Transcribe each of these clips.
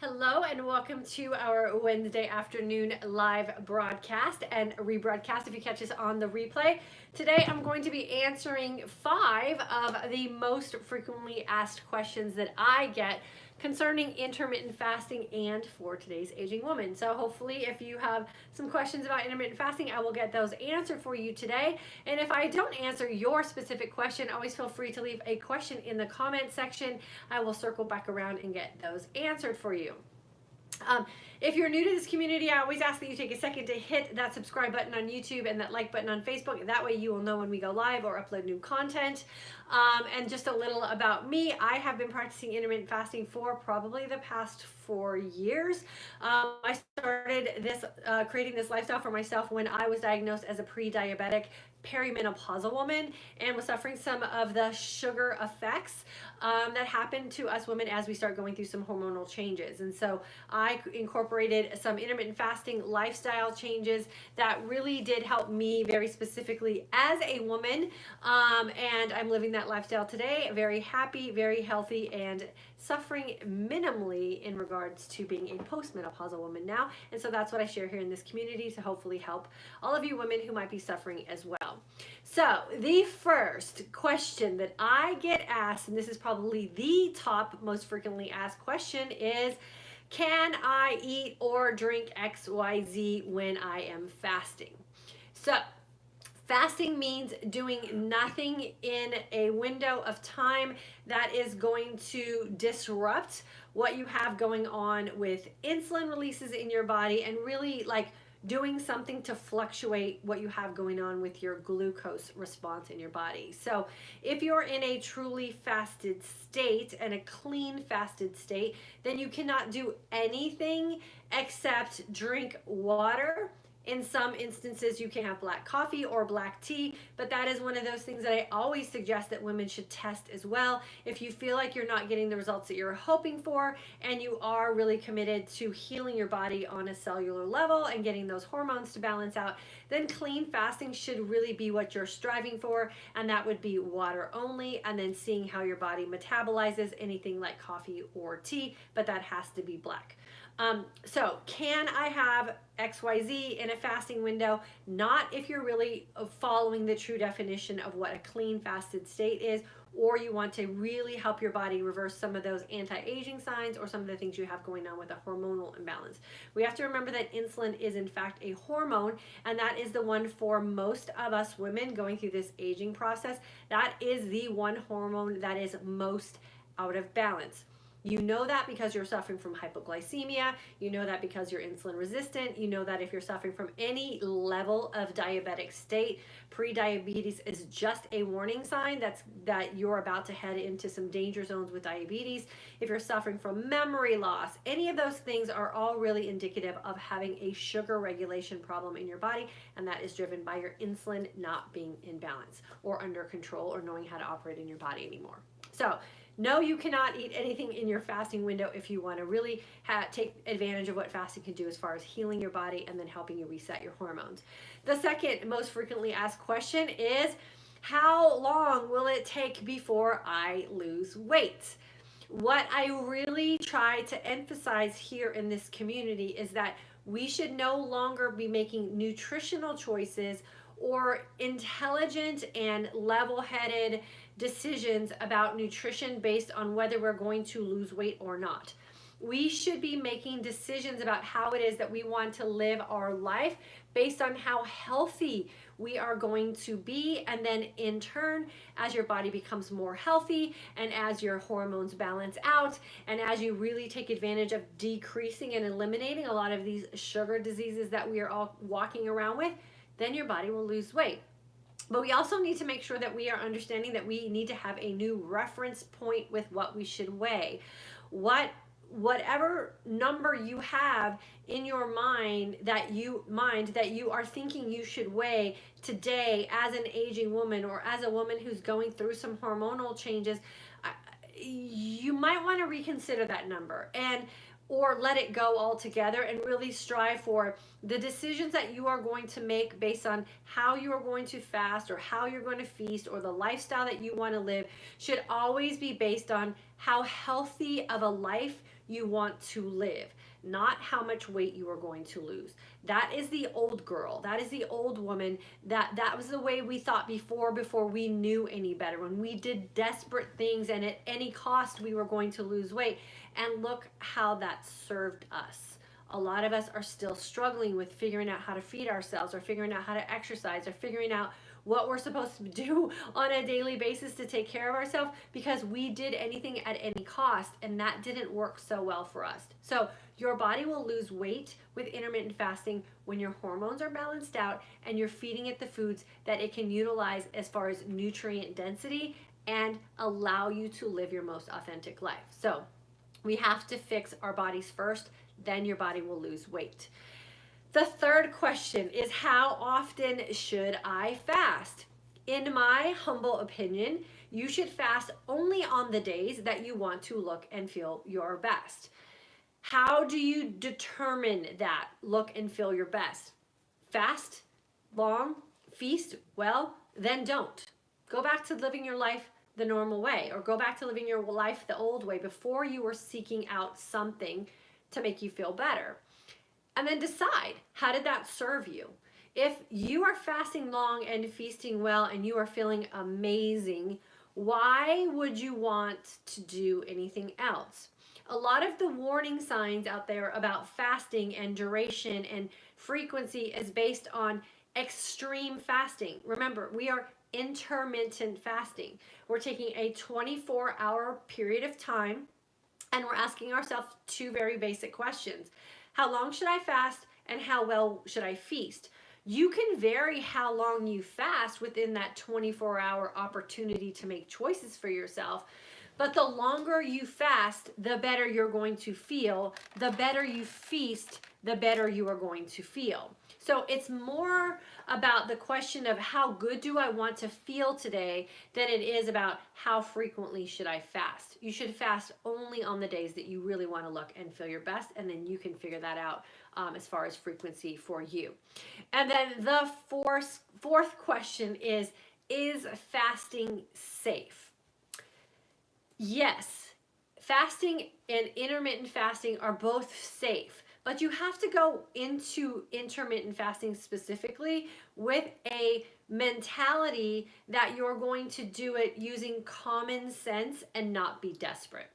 Hello and welcome to our Wednesday afternoon live broadcast and rebroadcast if you catch us on the replay. Today I'm going to be answering 5 of the most frequently asked questions that I get concerning intermittent fasting and for today's aging woman. So hopefully if you have some questions about intermittent fasting, I will get those answered for you today. And if I don't answer your specific question, always feel free to leave a question in the comment section. I will circle back around and get those answered for you. If you're new to this community, I always ask that you take a second to hit that subscribe button on YouTube and that like button on Facebook. That way you will know when we go live or upload new content. And just a little about me, I have been practicing intermittent fasting for probably the past 4 years. I started this creating this lifestyle for myself when I was diagnosed as a pre-diabetic perimenopausal woman and was suffering some of the sugar effects that happen to us women as we start going through some hormonal changes. And so I incorporated some intermittent fasting lifestyle changes that really did help me very specifically as a woman. And I'm living that lifestyle today, very happy, very healthy, and suffering minimally in regards to being a postmenopausal woman now. And so that's what I share here in this community to hopefully help all of you women who might be suffering as well. So the first question that I get asked, and this is probably the top most frequently asked question, is can I eat or drink XYZ when I am fasting? So fasting means doing nothing in a window of time that is going to disrupt what you have going on with insulin releases in your body and really like doing something to fluctuate what you have going on with your glucose response in your body. So if you're in a truly fasted state and a clean fasted state, then you cannot do anything except drink water. In some instances, you can have black coffee or black tea, but that is one of those things that I always suggest that women should test as well. If you feel like you're not getting the results that you're hoping for and you are really committed to healing your body on a cellular level and getting those hormones to balance out, then clean fasting should really be what you're striving for, and that would be water only, and then seeing how your body metabolizes anything like coffee or tea, but that has to be black. So can I have XYZ in a fasting window? Not if you're really following the true definition of what a clean fasted state is, or you want to really help your body reverse some of those anti-aging signs or some of the things you have going on with a hormonal imbalance. We have to remember that insulin is in fact a hormone, and that is the one for most of us women going through this aging process. That is the one hormone that is most out of balance. You know that because you're suffering from hypoglycemia. You know that because you're insulin resistant. You know that if you're suffering from any level of diabetic state. Pre-diabetes is just a warning sign that you're about to head into some danger zones with diabetes. If you're suffering from memory loss, any of those things are all really indicative of having a sugar regulation problem in your body, and that is driven by your insulin not being in balance or under control or knowing how to operate in your body anymore. So no, you cannot eat anything in your fasting window if you want to really take advantage of what fasting can do as far as healing your body and then helping you reset your hormones. The second most frequently asked question is, how long will it take before I lose weight? What I really try to emphasize here in this community is that we should no longer be making nutritional choices or intelligent and level-headed decisions about nutrition based on whether we're going to lose weight or not. We should be making decisions about how it is that we want to live our life based on how healthy we are going to be, and then in turn, as your body becomes more healthy and as your hormones balance out and as you really take advantage of decreasing and eliminating a lot of these sugar diseases that we are all walking around with, then your body will lose weight. But we also need to make sure that we are understanding that we need to have a new reference point with what we should weigh. Whatever number you have in your mind that you are thinking you should weigh today as an aging woman or as a woman who's going through some hormonal changes, you might want to reconsider that number or let it go altogether and really strive for the decisions that you are going to make based on how you are going to fast or how you're going to feast, or the lifestyle that you want to live should always be based on how healthy of a life you want to live, not how much weight you are going to lose. That is the old girl. That is the old woman. That was the way we thought before we knew any better. When we did desperate things and at any cost we were going to lose weight. And look how that served us. A lot of us are still struggling with figuring out how to feed ourselves, or figuring out how to exercise, or figuring out what we're supposed to do on a daily basis to take care of ourselves, because we did anything at any cost, and that didn't work so well for us. So your body will lose weight with intermittent fasting when your hormones are balanced out and you're feeding it the foods that it can utilize as far as nutrient density and allow you to live your most authentic life. So we have to fix our bodies first, then your body will lose weight. The third question is, how often should I fast? In my humble opinion, you should fast only on the days that you want to look and feel your best. How do you determine that look and feel your best? Fast, long, feast? Well, then don't. Go back to living your life the normal way, or go back to living your life the old way before you were seeking out something to make you feel better. And then decide, how did that serve you? If you are fasting long and feasting well and you are feeling amazing, why would you want to do anything else? A lot of the warning signs out there about fasting and duration and frequency is based on extreme fasting. Remember, we are intermittent fasting. We're taking a 24-hour period of time and we're asking ourselves two very basic questions. How long should I fast, and how well should I feast? You can vary how long you fast within that 24-hour opportunity to make choices for yourself. But the longer you fast, the better you're going to feel. The better you feast, the better you are going to feel. So it's more about the question of how good do I want to feel today than it is about how frequently should I fast. You should fast only on the days that you really want to look and feel your best, and then you can figure that out as far as frequency for you. And then the fourth question is fasting safe? Yes, fasting and intermittent fasting are both safe, but you have to go into intermittent fasting specifically with a mentality that you're going to do it using common sense and not be desperate.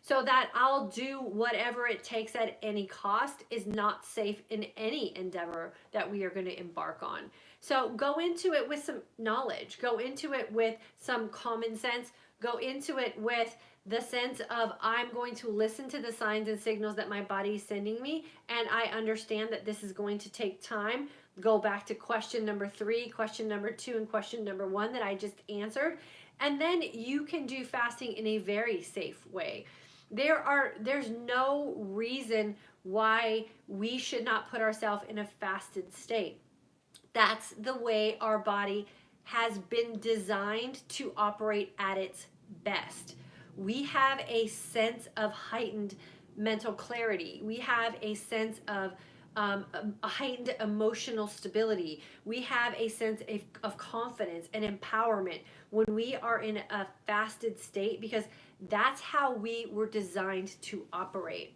So that I'll do whatever it takes at any cost is not safe in any endeavor that we are going to embark on. So go into it with some knowledge, go into it with some common sense, go into it with the sense of, I'm going to listen to the signs and signals that my body is sending me, and I understand that this is going to take time. Go back to question number 3, question number 2, and question number 1 that I just answered, and then you can do fasting in a very safe way. There's no reason why we should not put ourselves in a fasted state. That's the way our body has been designed to operate at its best. We have a sense of heightened mental clarity. We have a sense of a heightened emotional stability. We have a sense of confidence and empowerment when we are in a fasted state, because that's how we were designed to operate.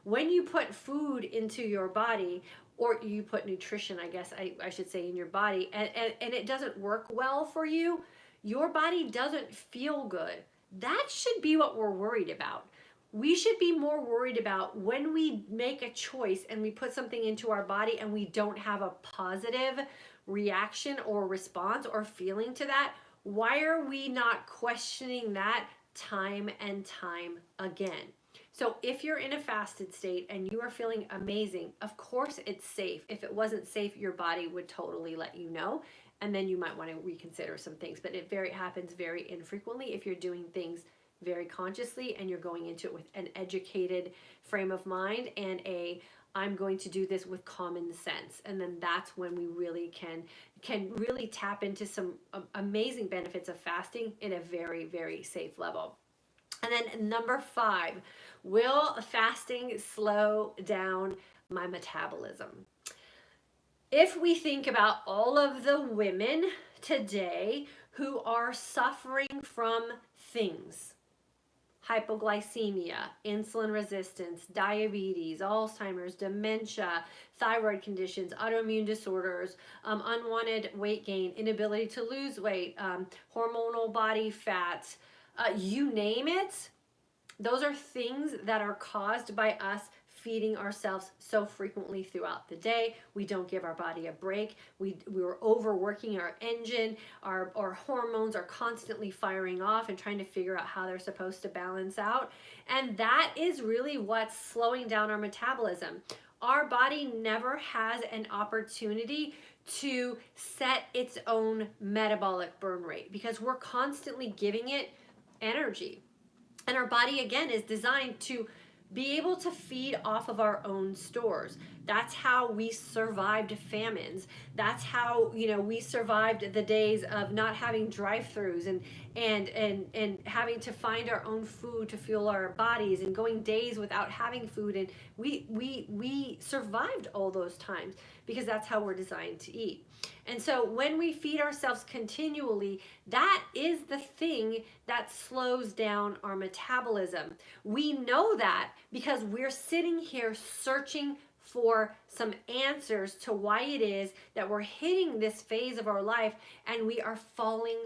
When you put food into your body, or you put nutrition, I guess I should say, in your body, and it doesn't work well for you, your body doesn't feel good. That should be what we're worried about. We should be more worried about when we make a choice and we put something into our body and we don't have a positive reaction or response or feeling to that. Why are we not questioning that time and time again? So if you're in a fasted state and you are feeling amazing, of course it's safe. If it wasn't safe, your body would totally let you know, and then you might want to reconsider some things. But it happens very infrequently if you're doing things very consciously and you're going into it with an educated frame of mind and I'm going to do this with common sense. And then that's when we really can really tap into some amazing benefits of fasting in a very, very safe level. And then number 5, will fasting slow down my metabolism? If we think about all of the women today who are suffering from things, hypoglycemia, insulin resistance, diabetes, Alzheimer's, dementia, thyroid conditions, autoimmune disorders, unwanted weight gain, inability to lose weight, hormonal body fat, you name it. Those are things that are caused by us feeding ourselves so frequently throughout the day. We don't give our body a break. We're overworking our engine. Our hormones are constantly firing off and trying to figure out how they're supposed to balance out. And that is really what's slowing down our metabolism. Our body never has an opportunity to set its own metabolic burn rate because we're constantly giving it energy. And our body, again, is designed to be able to feed off of our own stores. That's how we survived famines. That's how, we survived the days of not having drive-thrus and having to find our own food to fuel our bodies and going days without having food. And we survived all those times because that's how we're designed to eat. And so when we feed ourselves continually, that is the thing that slows down our metabolism. We know that because we're sitting here searching for some answers to why it is that we're hitting this phase of our life and we are falling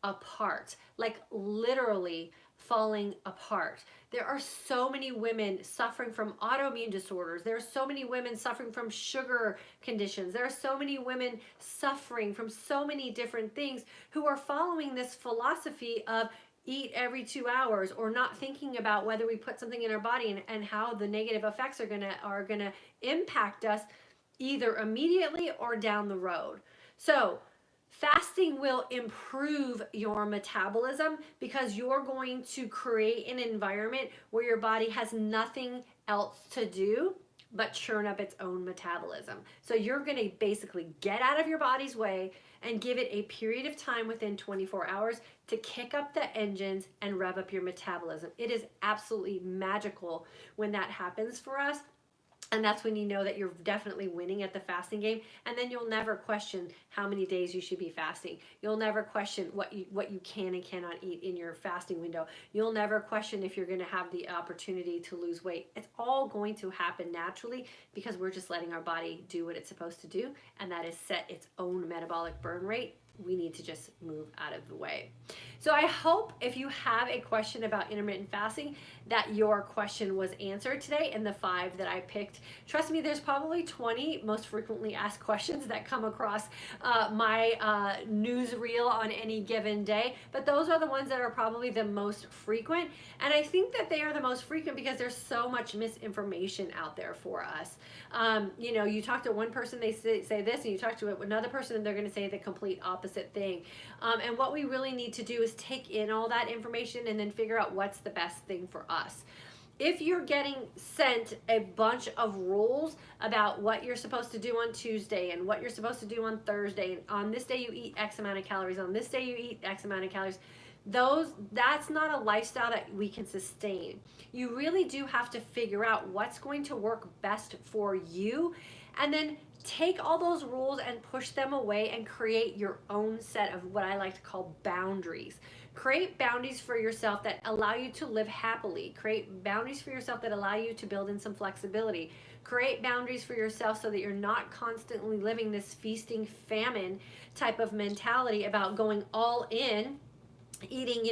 apart, like literally falling apart. There are so many women suffering from autoimmune disorders. There are so many women suffering from sugar conditions. There are so many women suffering from so many different things who are following this philosophy of eat every 2 hours, or not thinking about whether we put something in our body and how the negative effects are gonna impact us either immediately or down the road. So fasting will improve your metabolism because you're going to create an environment where your body has nothing else to do but churn up its own metabolism. So you're going to basically get out of your body's way and give it a period of time within 24 hours to kick up the engines and rev up your metabolism. It is absolutely magical when that happens for us. And that's when you know that you're definitely winning at the fasting game. And then you'll never question how many days you should be fasting. You'll never question what you can and cannot eat in your fasting window. You'll never question if you're going to have the opportunity to lose weight. It's all going to happen naturally because we're just letting our body do what it's supposed to do, and that is set its own metabolic burn rate. We need to just move out of the way. So I hope if you have a question about intermittent fasting that your question was answered today in the 5 that I picked. Trust me, there's probably 20 most frequently asked questions that come across my newsreel on any given day, but those are the ones that are probably the most frequent. And I think that they are the most frequent because there's so much misinformation out there for us. You talk to one person, they say this, and you talk to another person and they're going to say the complete opposite thing. And what we really need to do is take in all that information and then figure out what's the best thing for us. If you're getting sent a bunch of rules about what you're supposed to do on Tuesday and what you're supposed to do on Thursday, on this day you eat X amount of calories, on this day you eat X amount of calories, that's not a lifestyle that we can sustain. You really do have to figure out what's going to work best for you, and then take all those rules and push them away and create your own set of what I like to call boundaries. Create boundaries for yourself that allow you to live happily. Create boundaries for yourself that allow you to build in some flexibility. Create boundaries for yourself so that you're not constantly living this feasting famine type of mentality about going all in, eating,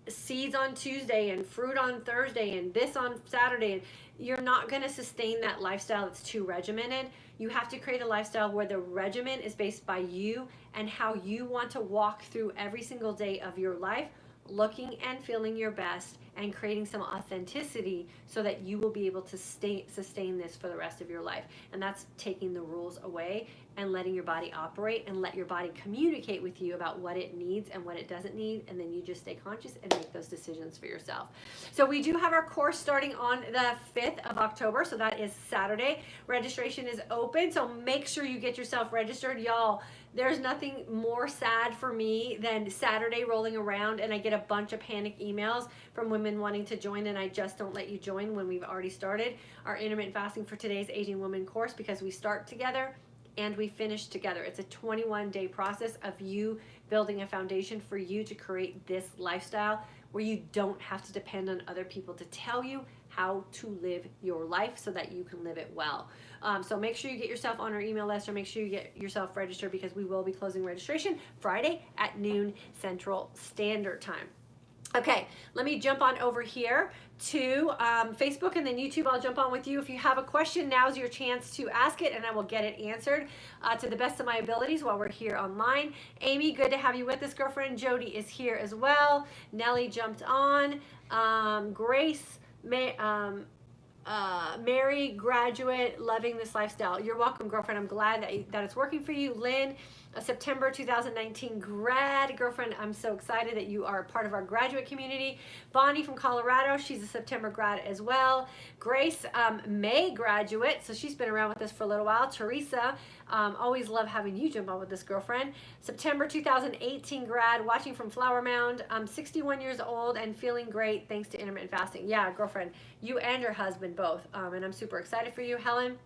seeds on Tuesday and fruit on Thursday and this on Saturday. And you're not going to sustain that lifestyle that's too regimented. You have to create a lifestyle where the regimen is based by you and how you want to walk through every single day of your life, looking and feeling your best and creating some authenticity so that you will be able to sustain this for the rest of your life. And that's taking the rules away and letting your body operate and let your body communicate with you about what it needs and what it doesn't need, and then you just stay conscious and make those decisions for yourself. So we do have our course starting on the 5th of October, so that is Saturday. Registration is open, so make sure you get yourself registered. Y'all, there's nothing more sad for me than Saturday rolling around and I get a bunch of panic emails from women wanting to join, and I just don't let you join when we've already started our intermittent fasting for today's Aging Woman course, because we start together and we finish together. It's a 21-day process of you building a foundation for you to create this lifestyle where you don't have to depend on other people to tell you how to live your life so that you can live it well. So make sure you get yourself on our email list, or make sure you get yourself registered, because we will be closing registration Friday at noon Central Standard Time. Okay, let me jump on over here to Facebook, and then YouTube. I'll jump on with you. If you have a question, now's your chance to ask it, and I will get it answered to the best of my abilities while we're here online. Amy, good to have you with us, girlfriend. Jody is here as well. Nellie jumped on. Grace, Mary, graduate, loving this lifestyle. You're welcome, girlfriend. I'm glad that it's working for you. Lynn, a September 2019 grad. Girlfriend, I'm so excited that you are part of our graduate community. Bonnie from Colorado, she's a September grad as well. Grace, May graduate, so she's been around with us for a little while. Teresa, always love having you jump on with this, girlfriend. September 2018 grad, watching from Flower Mound. I'm 61 years old and feeling great thanks to intermittent fasting. Yeah, girlfriend, you and your husband both, and I'm super excited for you. Helen,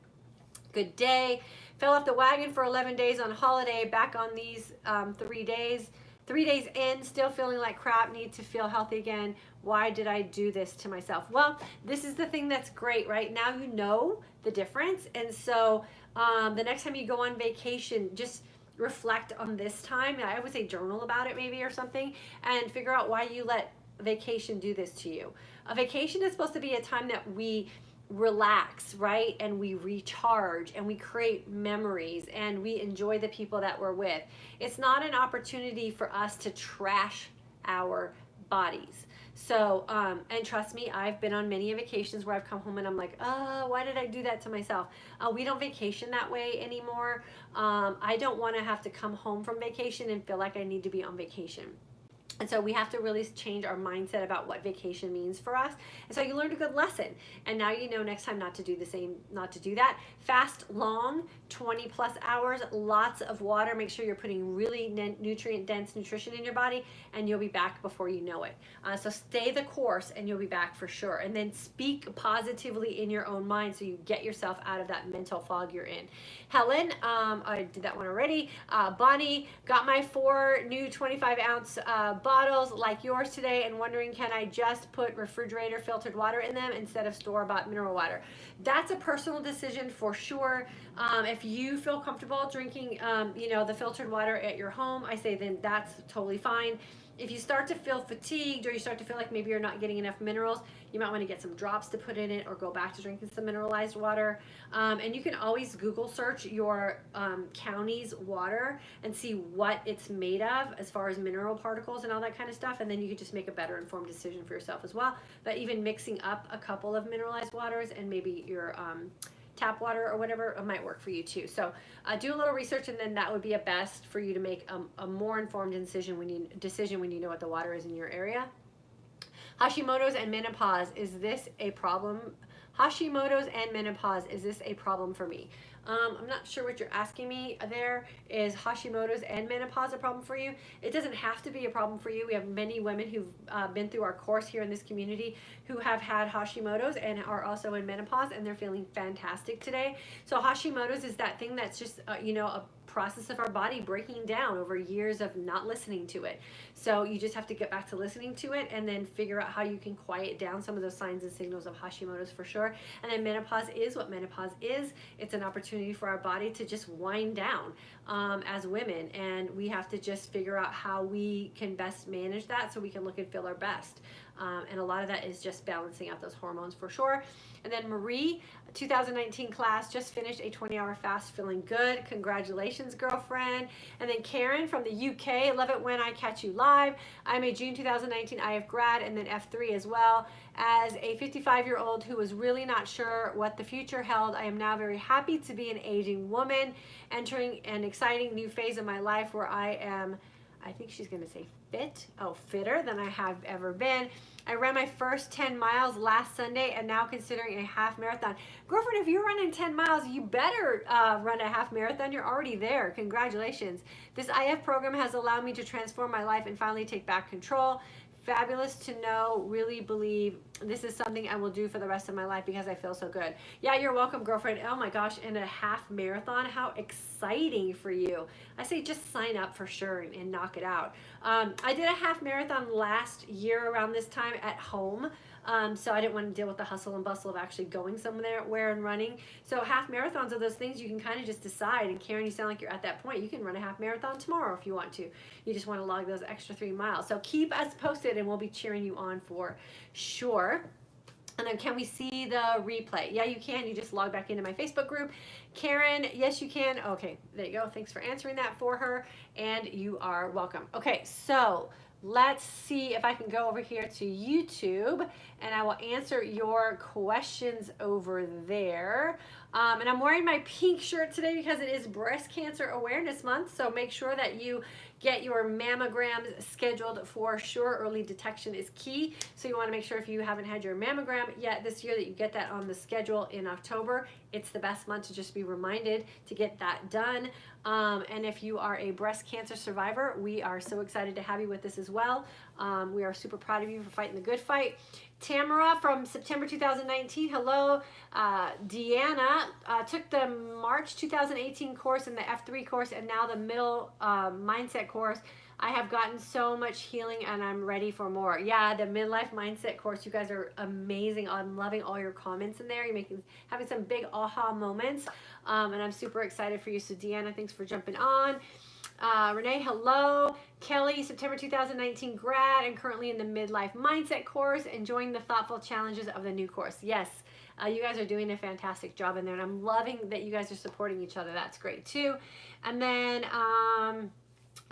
good day. Fell off the wagon for 11 days on holiday, back on these 3 days. 3 days in, still feeling like crap, need to feel healthy again. Why did I do this to myself? Well, this is the thing that's great, right? Now you know the difference. And so the next time you go on vacation, just reflect on this time. I would say journal about it maybe or something, and figure out why you let vacation do this to you. A vacation is supposed to be a time that we relax, right? And we recharge and we create memories and we enjoy the people that we're with. It's not an opportunity for us to trash our bodies. So, and trust me, I've been on many vacations where I've come home and I'm like, oh, why did I do that to myself? We don't vacation that way anymore. I don't want to have to come home from vacation and feel like I need to be on vacation. And so we have to really change our mindset about what vacation means for us. And so you learned a good lesson. And now you know next time not to do the same, not to do that. Fast long, 20 plus hours, lots of water. Make sure you're putting really nutrient dense nutrition in your body, and you'll be back before you know it. So stay the course and you'll be back for sure. And then speak positively in your own mind so you get yourself out of that mental fog you're in. Helen, I did that one already. Bonnie, got my 4 new 25 ounce bottles like yours today, and wondering, can I just put refrigerator filtered water in them instead of store-bought mineral water? That's a personal decision for sure. If you feel comfortable drinking the filtered water at your home, I say then that's totally fine. If you start to feel fatigued, or you start to feel like maybe you're not getting enough minerals, you might want to get some drops to put in it, or go back to drinking some mineralized water. And you can always Google search your county's water and see what it's made of as far as mineral particles and all that kind of stuff. And then you can just make a better informed decision for yourself as well. But even mixing up a couple of mineralized waters and maybe your tap water or whatever, it might work for you too. So do a little research, and then that would be a best for you to make a more informed decision when you know what the water is in your area. Hashimoto's and menopause, is this a problem? Hashimoto's and menopause, is this a problem for me? I'm not sure what you're asking me there. Is Hashimoto's and menopause a problem for you? It doesn't have to be a problem for you. We have many women who've been through our course here in this community who have had Hashimoto's and are also in menopause, and they're feeling fantastic today. So Hashimoto's is that thing that's just a process of our body breaking down over years of not listening to it. So you just have to get back to listening to it, and then figure out how you can quiet down some of those signs and signals of Hashimoto's for sure. And then menopause is what menopause is. It's an opportunity for our body to just wind down as women, and we have to just figure out how we can best manage that so we can look and feel our best. And a lot of that is just balancing out those hormones for sure. And then Marie, 2019 class, just finished a 20-hour fast, feeling good. Congratulations, girlfriend. And then Karen from the UK, love it when I catch you live. I'm a June 2019 IF grad, and then F3 as well. As a 55-year-old who was really not sure what the future held, I am now very happy to be an aging woman, entering an exciting new phase of my life where I am, I think she's going to say fitter than I have ever been. I ran my first 10 miles last Sunday, and now considering a half marathon. Girlfriend, if you're running 10 miles, you better run a half marathon. You're already there. Congratulations. This IF program has allowed me to transform my life and finally take back control. Fabulous to know. Really believe this is something I will do for the rest of my life because I feel so good. Yeah, you're welcome, girlfriend. Oh my gosh, and a half marathon. How exciting for you. I say just sign up for sure and knock it out. I did a half marathon last year around this time at home. So I didn't want to deal with the hustle and bustle of actually going somewhere and running. So half marathons are those things you can kind of just decide. And Karen, you sound like you're at that point. You can run a half marathon tomorrow if you want to. You just want to log those extra 3 miles. So keep us posted and we'll be cheering you on for sure. And then can we see the replay? Yeah, you can. You just log back into my Facebook group. Karen, yes, you can. Okay, there you go. Thanks for answering that for her. And you are welcome. Okay, so let's see if I can go over here to YouTube and I will answer your questions over there. And I'm wearing my pink shirt today because it is Breast Cancer Awareness Month. So make sure that you get your mammograms scheduled for sure. Early detection is key. So you want to make sure if you haven't had your mammogram yet this year that you get that on the schedule in October. It's the best month to just be reminded to get that done. And if you are a breast cancer survivor, we are so excited to have you with us as well. We are super proud of you for fighting the good fight. Tamara from September 2019, hello. Deanna took the March 2018 course and the F3 course and now the middle mindset course. I have gotten so much healing and I'm ready for more. Yeah, the midlife mindset course, you guys are amazing. I'm loving all your comments in there. You're having some big aha moments, and I'm super excited for you. So Deanna, thanks for jumping on. Renee, hello. Kelly, September 2019 grad and currently in the midlife mindset course, enjoying the thoughtful challenges of the new course. Yes, you guys are doing a fantastic job in there and I'm loving that you guys are supporting each other. That's great too. And then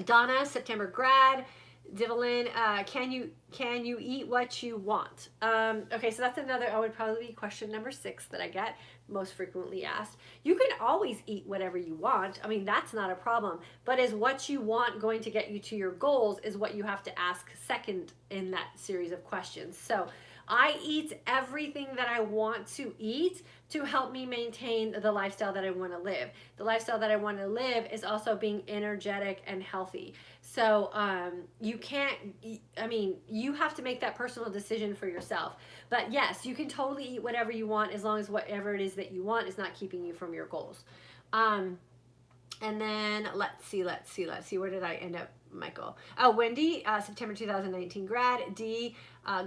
Donna, September grad. Divalyn, can you eat what you want? Okay, so that's another, would probably be question number 6 that I get most frequently asked. You can always eat whatever you want. I mean, that's not a problem. But is what you want going to get you to your goals is what you have to ask second in that series of questions. So I eat everything that I want to eat to help me maintain the lifestyle that I want to live. The lifestyle that I want to live is also being energetic and healthy. So you can't, I mean, you have to make that personal decision for yourself. But yes, you can totally eat whatever you want as long as whatever it is that you want is not keeping you from your goals. And then let's see, where did I end up, Michael? Oh, Wendy, September 2019 grad. D,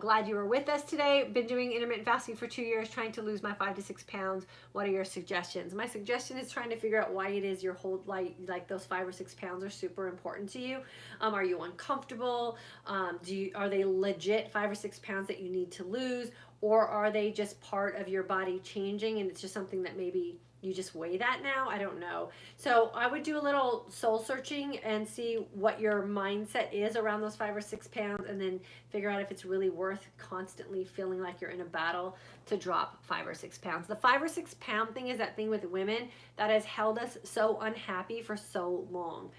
glad you were with us today. Been doing intermittent fasting for 2 years, trying to lose my 5 to 6 pounds. What are your suggestions? My suggestion is trying to figure out why it is your whole, like those 5 or 6 pounds are super important to you. Are you uncomfortable? Are they legit 5 or 6 pounds that you need to lose? Or are they just part of your body changing and it's just something that maybe you just weigh that now? I don't know. So I would do a little soul searching and see what your mindset is around those 5 or 6 pounds and then figure out if it's really worth constantly feeling like you're in a battle to drop 5 or 6 pounds. The 5 or 6 pound thing is that thing with women that has held us so unhappy for so long.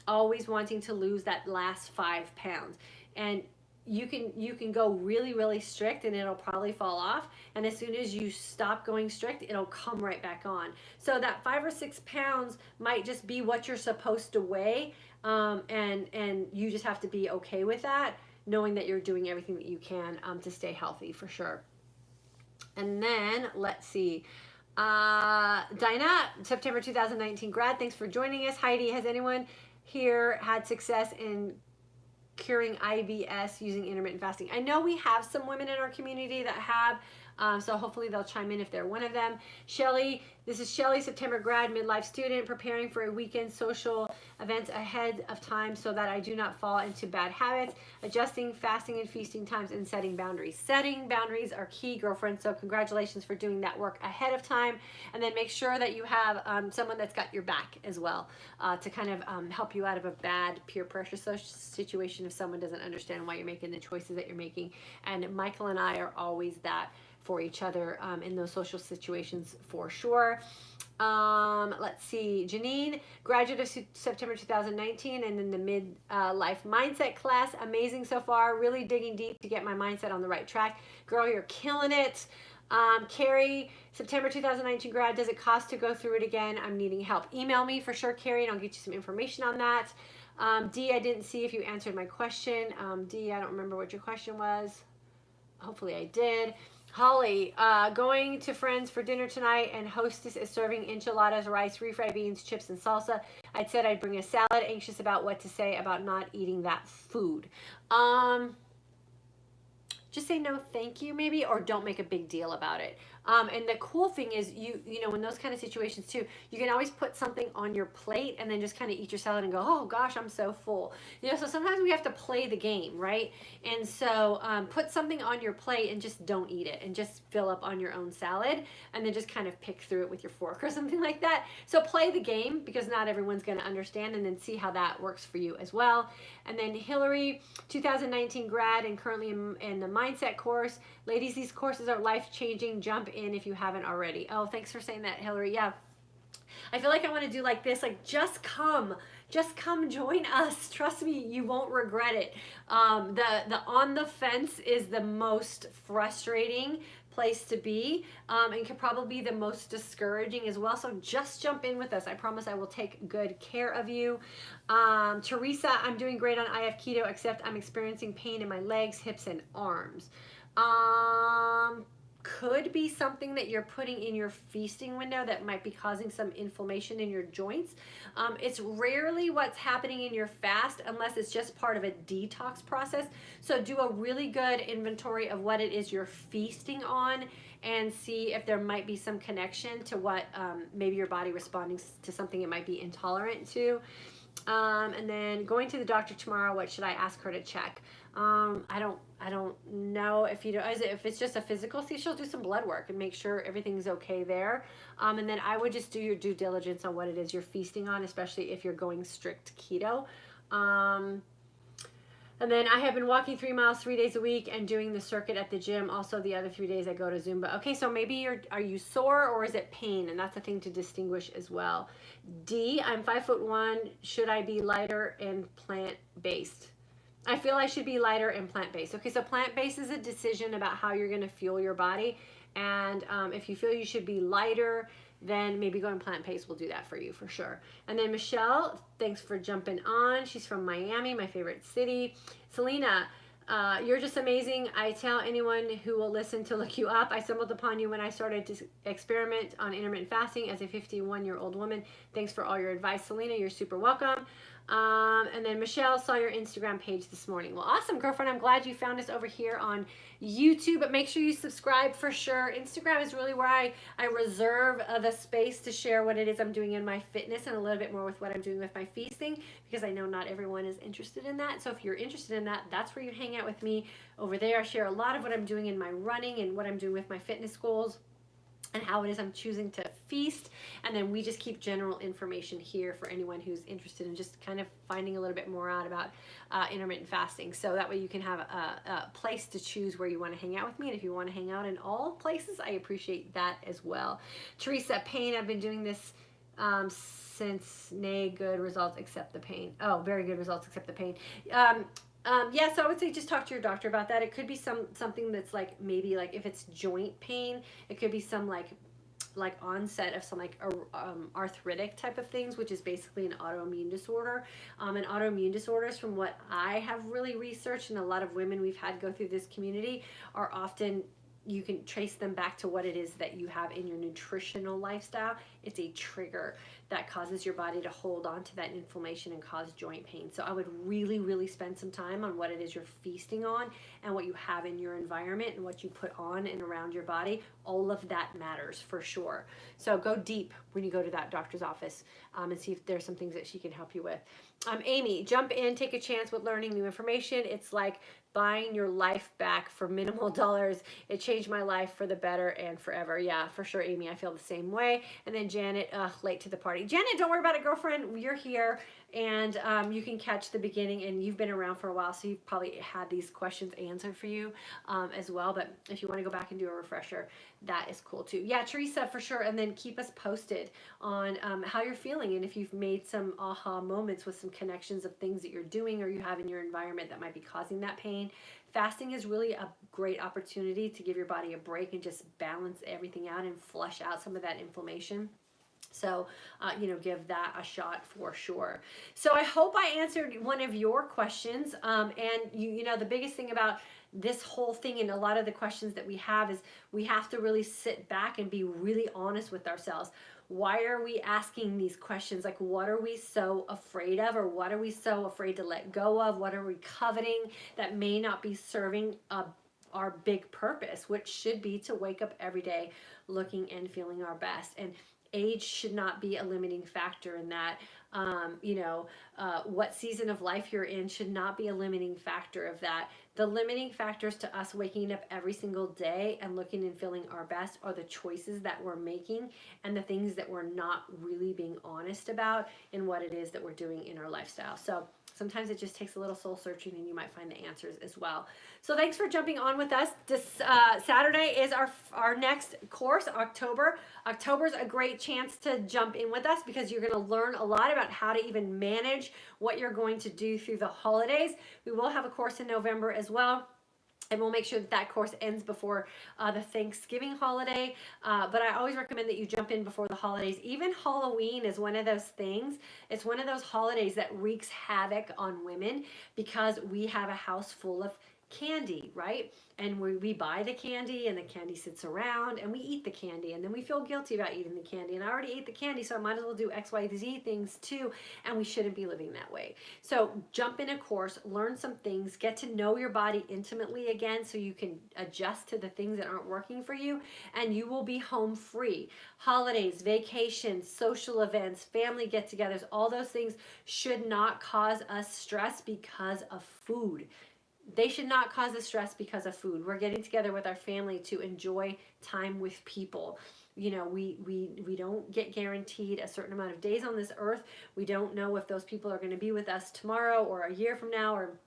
Always wanting to lose that last 5 pounds. And you can go really, really strict and it'll probably fall off. And as soon as you stop going strict, it'll come right back on. So that 5 or 6 pounds might just be what you're supposed to weigh. And you just have to be okay with that, knowing that you're doing everything that you can to stay healthy for sure. And then let's see. Dinah, September 2019 grad. Thanks for joining us. Heidi, has anyone here had success in curing IBS using intermittent fasting? I know we have some women in our community that have, so hopefully they'll chime in if they're one of them. Shelly, this is Shelly, September grad, midlife student, preparing for a weekend social events ahead of time so that I do not fall into bad habits, adjusting fasting and feasting times, and setting boundaries. Setting boundaries are key, girlfriend, so congratulations for doing that work ahead of time. And then make sure that you have someone that's got your back as well to kind of help you out of a bad peer pressure situation if someone doesn't understand why you're making the choices that you're making. And Michael and I are always that for each other in those social situations for sure. Let's see, Janine, graduate of September 2019 and in the mid-life mindset class. Amazing so far, really digging deep to get my mindset on the right track. Girl, you're killing it. Carrie, September 2019 grad, does it cost to go through it again? I'm needing help. Email me for sure, Carrie, and I'll get you some information on that. D, I didn't see if you answered my question. D, I don't remember what your question was. Hopefully I did. Holly, going to friends for dinner tonight, and hostess is serving enchiladas, rice, refried beans, chips, and salsa. I said I'd bring a salad, anxious about what to say about not eating that food. Just say no thank you maybe, or don't make a big deal about it. And the cool thing is you know, in those kind of situations too, you can always put something on your plate and then just kind of eat your salad and go, oh gosh, I'm so full. You know, so sometimes we have to play the game, right? And so put something on your plate and just don't eat it, and just fill up on your own salad, and then just kind of pick through it with your fork or something like that. So play the game, because not everyone's going to understand, and then see how that works for you as well. And then Hillary, 2019 grad and currently in the mindset course. Ladies, these courses are life-changing. Jump in if you haven't already. Oh, thanks for saying that, Hillary. Yeah. I feel like I want to do like this, like just come join us. Trust me, you won't regret it. The on the fence is the most frustrating place to be, and can probably be the most discouraging as well. So just jump in with us. I promise I will take good care of you. Teresa, I'm doing great on IF keto, except I'm experiencing pain in my legs, hips, and arms. Could be something that you're putting in your feasting window that might be causing some inflammation in your joints. It's rarely what's happening in your fast, unless it's just part of a detox process. So do a really good inventory of what it is you're feasting on, and see if there might be some connection to what maybe your body responding to something it might be intolerant to. And then going to the doctor tomorrow, what should I ask her to check? I don't know if if it's just a physical, see, she'll do some blood work and make sure everything's okay there. And then I would just do your due diligence on what it is you're feasting on, especially if you're going strict keto. And then I have been walking 3 miles 3 days a week and doing the circuit at the gym. Also, the other 3 days I go to Zumba. Okay, so maybe are you sore, or is it pain? And that's a thing to distinguish as well. D, I'm 5'1". Should I be lighter and plant-based? I feel I should be lighter and plant-based. Okay, so plant-based is a decision about how you're going to fuel your body. And if you feel you should be lighter, then maybe going plant-based will do that for you for sure. And then Michelle, thanks for jumping on. She's from Miami, my favorite city. Selena, you're just amazing. I tell anyone who will listen to look you up. I stumbled upon you when I started to experiment on intermittent fasting as a 51-year-old woman. Thanks for all your advice, Selena. You're super welcome. And then Michelle, saw your Instagram page this morning. Well, awesome, girlfriend. I'm glad you found us over here on YouTube, but make sure you subscribe for sure. Instagram is really where I reserve the space to share what it is I'm doing in my fitness, and a little bit more with what I'm doing with my feasting, because I know not everyone is interested in that. So if you're interested in that, that's where you hang out with me. Over there, I share a lot of what I'm doing in my running and what I'm doing with my fitness goals, and how it is I'm choosing to feast. And then we just keep general information here for anyone who's interested in just kind of finding a little bit more out about intermittent fasting. So that way you can have a place to choose where you want to hang out with me. And if you want to hang out in all places, I appreciate that as well. Teresa, pain, I've been doing this since good results except the pain. Oh, very good results except the pain. Yeah, so I would say just talk to your doctor about that. It could be something that's like, maybe like if it's joint pain, it could be some like onset of some like arthritic type of things, which is basically an autoimmune disorder. And autoimmune disorders, from what I have really researched, and a lot of women we've had go through this community, are often, you can trace them back to what it is that you have in your nutritional lifestyle. It's a trigger that causes your body to hold on to that inflammation and cause joint pain. So I would really, really spend some time on what it is you're feasting on, and what you have in your environment, and what you put on and around your body. All of that matters for sure. So go deep when you go to that doctor's office, and see if there's some things that she can help you with. Amy, jump in, take a chance with learning new information. It's like buying your life back for minimal dollars. It changed my life for the better and forever. Yeah, for sure, Amy. I feel the same way. And then Janet, late to the party. Janet, don't worry about it, girlfriend. You're here, and you can catch the beginning, and you've been around for a while, so you've probably had these questions answered for you as well. But if you want to go back and do a refresher, that is cool too. Yeah, Teresa, for sure. And then keep us posted on how you're feeling, and if you've made some aha moments with some connections of things that you're doing or you have in your environment that might be causing that pain. Fasting is really a great opportunity to give your body a break and just balance everything out and flush out some of that inflammation. So, give that a shot for sure. So I hope I answered one of your questions. And the biggest thing about this whole thing and a lot of the questions that we have is we have to really sit back and be really honest with ourselves. Why are we asking these questions? Like, what are we so afraid of, or what are we so afraid to let go of? What are we coveting that may not be serving our big purpose, which should be to wake up every day looking and feeling our best? And age should not be a limiting factor in that. What season of life you're in should not be a limiting factor of that. The limiting factors to us waking up every single day and looking and feeling our best are the choices that we're making and the things that we're not really being honest about in what it is that we're doing in our lifestyle. So sometimes it just takes a little soul searching, and you might find the answers as well. So thanks for jumping on with us. This Saturday is our next course, October. October's a great chance to jump in with us because you're going to learn a lot about how to even manage what you're going to do through the holidays. We will have a course in November as well. And we'll make sure that course ends before the Thanksgiving holiday. But I always recommend that you jump in before the holidays. Even Halloween is one of those things. It's one of those holidays that wreaks havoc on women because we have a house full of candy, right? And we buy the candy, and the candy sits around, and we eat the candy, and then we feel guilty about eating the candy. And I already ate the candy, so I might as well do X, Y, Z things too. And we shouldn't be living that way. So jump in a course, learn some things, get to know your body intimately again so you can adjust to the things that aren't working for you, and you will be home free. Holidays, vacations, social events, family get-togethers, all those things should not cause us stress because of food. They should not cause us stress because of food. We're getting together with our family to enjoy time with people. We don't get guaranteed a certain amount of days on this earth. We don't know if those people are going to be with us tomorrow or a year from now or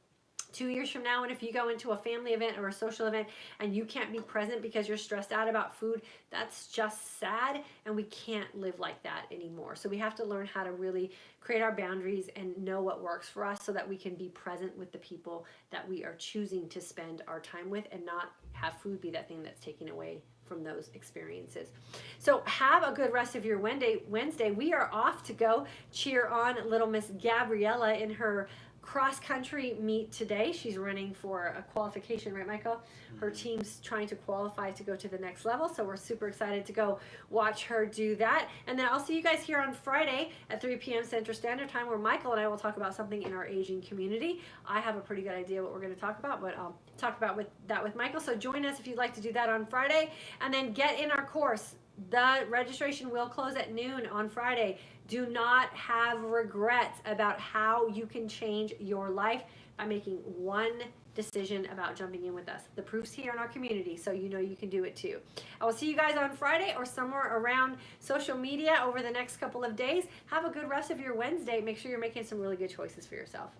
2 years from now. And if you go into a family event or a social event and you can't be present because you're stressed out about food, that's just sad, and we can't live like that anymore. So we have to learn how to really create our boundaries and know what works for us so that we can be present with the people that we are choosing to spend our time with and not have food be that thing that's taking away from those experiences. So have a good rest of your Wednesday. We are off to go cheer on little Miss Gabriella in her cross-country meet today. She's running for a qualification, right, Michael? Her team's trying to qualify to go to the next level, so we're super excited to go watch her do that. And then I'll see you guys here on Friday at 3 p.m. Central Standard Time, where Michael and I will talk about something in our aging community. I have a pretty good idea what we're going to talk about, but I'll talk about that with Michael. So join us if you'd like to do that on Friday, and then get in our course. The registration will close at noon on Friday. Do not have regrets about how you can change your life by making one decision about jumping in with us. The proof's here in our community, so you know you can do it too. I will see you guys on Friday or somewhere around social media over the next couple of days. Have a good rest of your Wednesday. Make sure you're making some really good choices for yourself.